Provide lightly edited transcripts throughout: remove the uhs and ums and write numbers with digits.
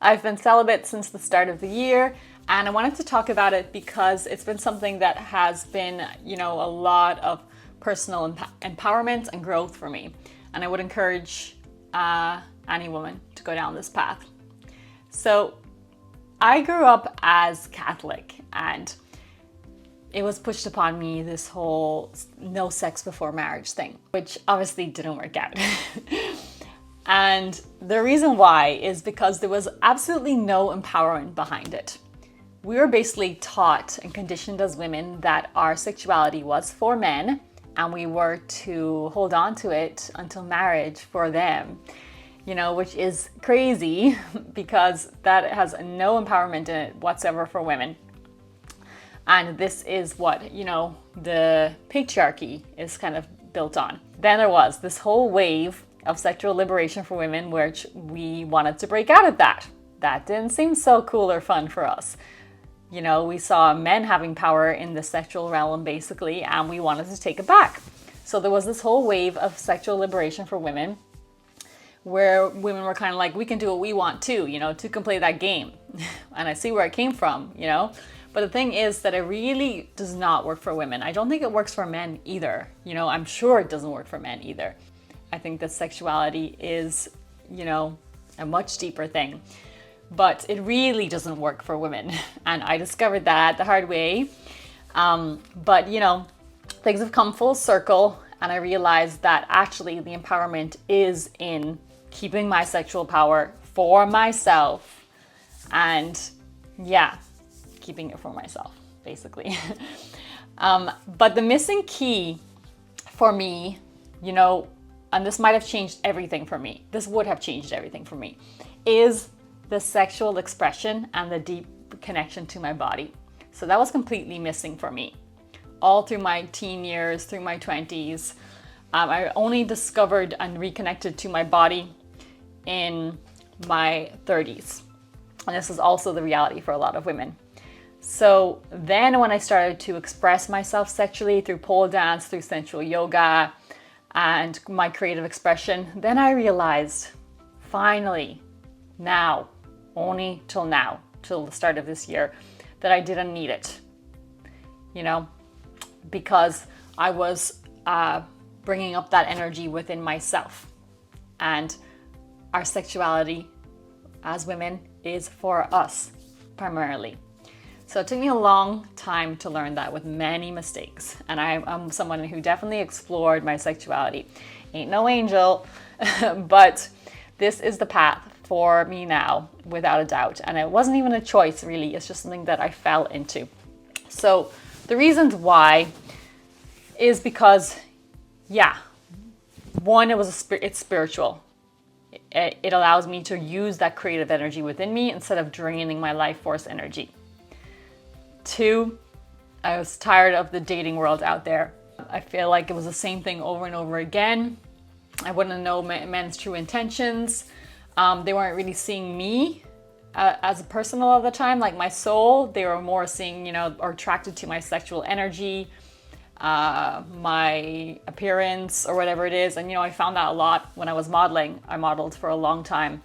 I've been celibate since the start of the year, and I wanted to talk about it because it's been something that has been, a lot of personal empowerment and growth for me. And I would encourage any woman to go down this path. So I grew up as Catholic, and it was pushed upon me, this whole no sex before marriage thing, which obviously didn't work out. And the reason why is because there was absolutely no empowerment behind it. We were basically taught and conditioned as women that our sexuality was for men, and we were to hold on to it until marriage for them, which is crazy because that has no empowerment in it whatsoever for women. And this is what, the patriarchy is kind of built on. Then there was this whole wave of sexual liberation for women, which we wanted to break out of that. That didn't seem so cool or fun for us. We saw men having power in the sexual realm basically, and we wanted to take it back. So there was this whole wave of sexual liberation for women, where women were kind of like, we can do what we want too, two can play that game. And I see where it came from, But the thing is that it really does not work for women. I don't think it works for men either. I'm sure it doesn't work for men either. I think that sexuality is, a much deeper thing. But it really doesn't work for women. And I discovered that the hard way. But things have come full circle, and I realized that actually the empowerment is in keeping my sexual power for myself. And keeping it for myself, basically. But the missing key for me, and this might have changed everything for me, this would have changed everything for me, is the sexual expression and the deep connection to my body. So that was completely missing for me. All through my teen years, through my 20s, I only discovered and reconnected to my body in my 30s. And this is also the reality for a lot of women. So then when I started to express myself sexually through pole dance, through sensual yoga, and my creative expression, then I realized, finally, now, only till now, till the start of this year, that I didn't need it, because I was bringing up that energy within myself. And our sexuality as women is for us, primarily. So it took me a long time to learn that, with many mistakes. And I'm someone who definitely explored my sexuality. Ain't no angel, but this is the path for me now, without a doubt. And it wasn't even a choice, really. It's just something that I fell into. So the reasons why is because, one, it's spiritual. It allows me to use that creative energy within me instead of draining my life force energy. 2, I was tired of the dating world out there. I feel like it was the same thing over and over again. I wouldn't know men's true intentions. They weren't really seeing me as a person a lot of the time, like my soul. They were more seeing, or attracted to my sexual energy, my appearance, or whatever it is. And, I found that a lot when I was modeling. I modeled for a long time,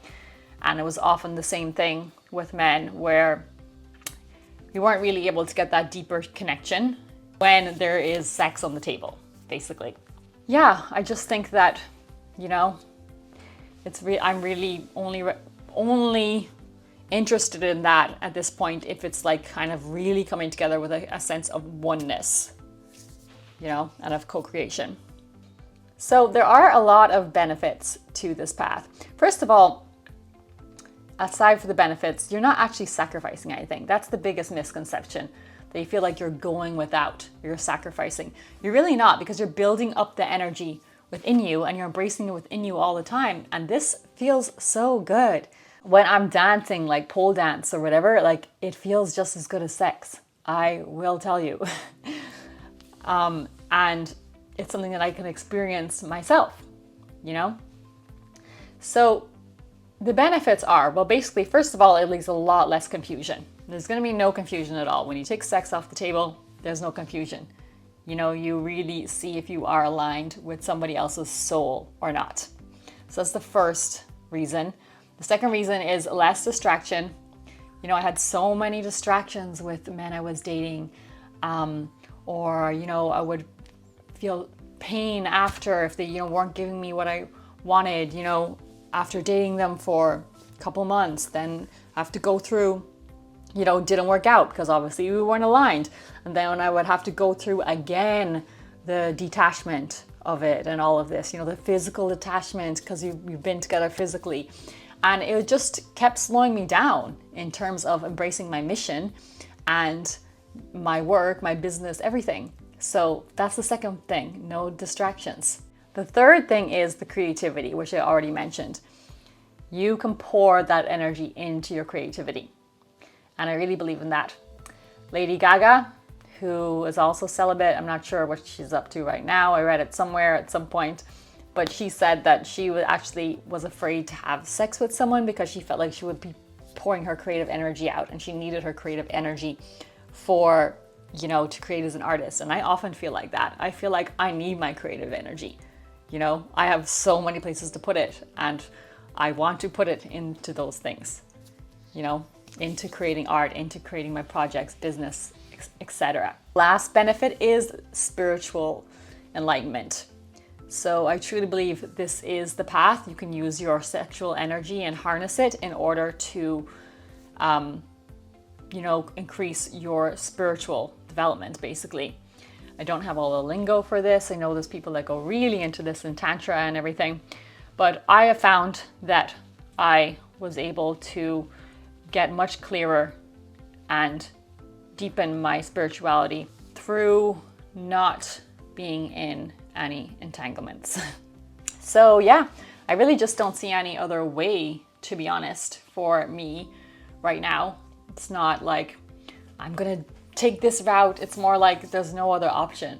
and it was often the same thing with men, where you weren't really able to get that deeper connection when there is sex on the table, basically. I just think that, I'm really only interested in that at this point if it's like kind of really coming together with a sense of oneness, and of co-creation. So there are a lot of benefits to this path. First of all, aside from the benefits, you're not actually sacrificing anything. That's the biggest misconception, that you feel like you're going without, you're sacrificing. You're really not, because you're building up the energy within you and you're embracing it within you all the time. And this feels so good. When I'm dancing, like pole dance or whatever, like it feels just as good as sex. I will tell you. And it's something that I can experience myself, So the benefits are, well, basically, first of all, it leaves a lot less confusion. There's going to be no confusion at all. When you take sex off the table, there's no confusion. You really see if you are aligned with somebody else's soul or not. So that's the first reason. The second reason is less distraction. You know, I had so many distractions with the men I was dating, or, you know, I would feel pain after if they, you know, weren't giving me what I wanted, you know, after dating them for a couple months, then I have to go through, you know, didn't work out because obviously we weren't aligned. And then I would have to go through again the detachment of it and all of this, you know, the physical detachment because you've been together physically. And it just kept slowing me down in terms of embracing my mission and my work, my business, everything. So that's the second thing, no distractions. The third thing is the creativity, which I already mentioned. You can pour that energy into your creativity. And I really believe in that. Lady Gaga, who is also celibate, I'm not sure what she's up to right now. I read it somewhere at some point. But she said that she was afraid to have sex with someone because she felt like she would be pouring her creative energy out, and she needed her creative energy for, you know, to create as an artist. And I often feel like that. I feel like I need my creative energy. You know, I have so many places to put it, and I want to put it into those things, you know, into creating art, into creating my projects, business, etc. Last benefit is spiritual enlightenment. So I truly believe this is the path. You can use your sexual energy and harness it in order to, you know, increase your spiritual development, basically. I don't have all the lingo for this. I know there's people that go really into this in Tantra and everything, but I have found that I was able to get much clearer and deepen my spirituality through not being in any entanglements. So yeah, I really just don't see any other way, to be honest, for me right now. It's not like I'm gonna take this route. It's more like there's no other option.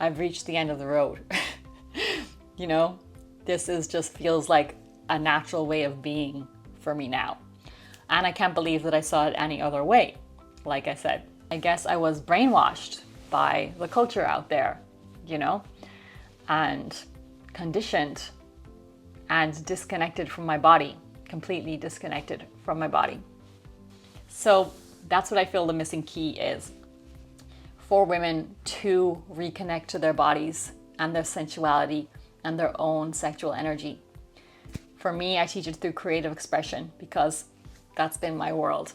I've reached the end of the road. You know, this is just feels like a natural way of being for me now. And I can't believe that I saw it any other way. Like I said, I guess I was brainwashed by the culture out there, you know, and conditioned and disconnected from my body, completely disconnected from my body. So that's what I feel the missing key is for women to reconnect to their bodies and their sensuality and their own sexual energy. For me, I teach it through creative expression because that's been my world.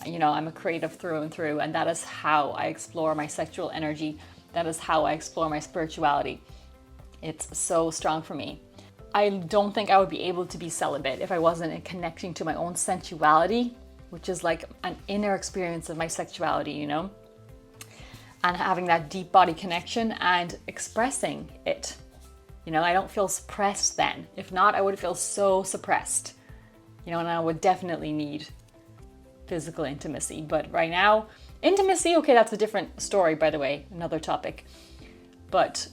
You know, I'm a creative through and through, and that is how I explore my sexual energy. That is how I explore my spirituality. It's so strong for me. I don't think I would be able to be celibate if I wasn't connecting to my own sensuality, which is like an inner experience of my sexuality, you know, and having that deep body connection and expressing it. You know, I don't feel suppressed then. If not, I would feel so suppressed, you know, and I would definitely need physical intimacy. But right now, intimacy, okay, that's a different story, by the way, another topic. But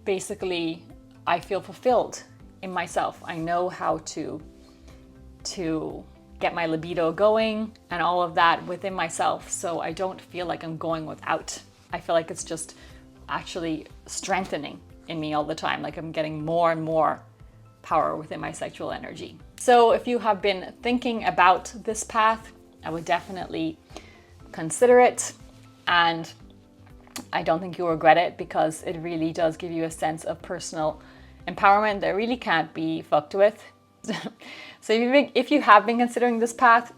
basically, I feel fulfilled in myself. I know how to get my libido going and all of that within myself. So I don't feel like I'm going without. I feel like it's just actually strengthening in me all the time. Like I'm getting more and more power within my sexual energy. So if you have been thinking about this path, I would definitely consider it. And I don't think you'll regret it because it really does give you a sense of personal empowerment that really can't be fucked with. So if you have been considering this path,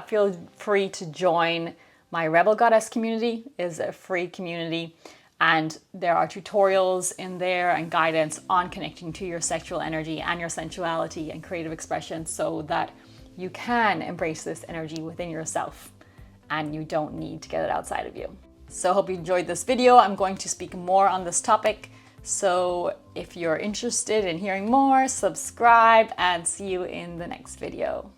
feel free to join my Rebel Goddess community. It's a free community, and there are tutorials in there and guidance on connecting to your sexual energy and your sensuality and creative expression so that you can embrace this energy within yourself and you don't need to get it outside of you. So I hope you enjoyed this video. I'm going to speak more on this topic. So if you're interested in hearing more, subscribe and see you in the next video.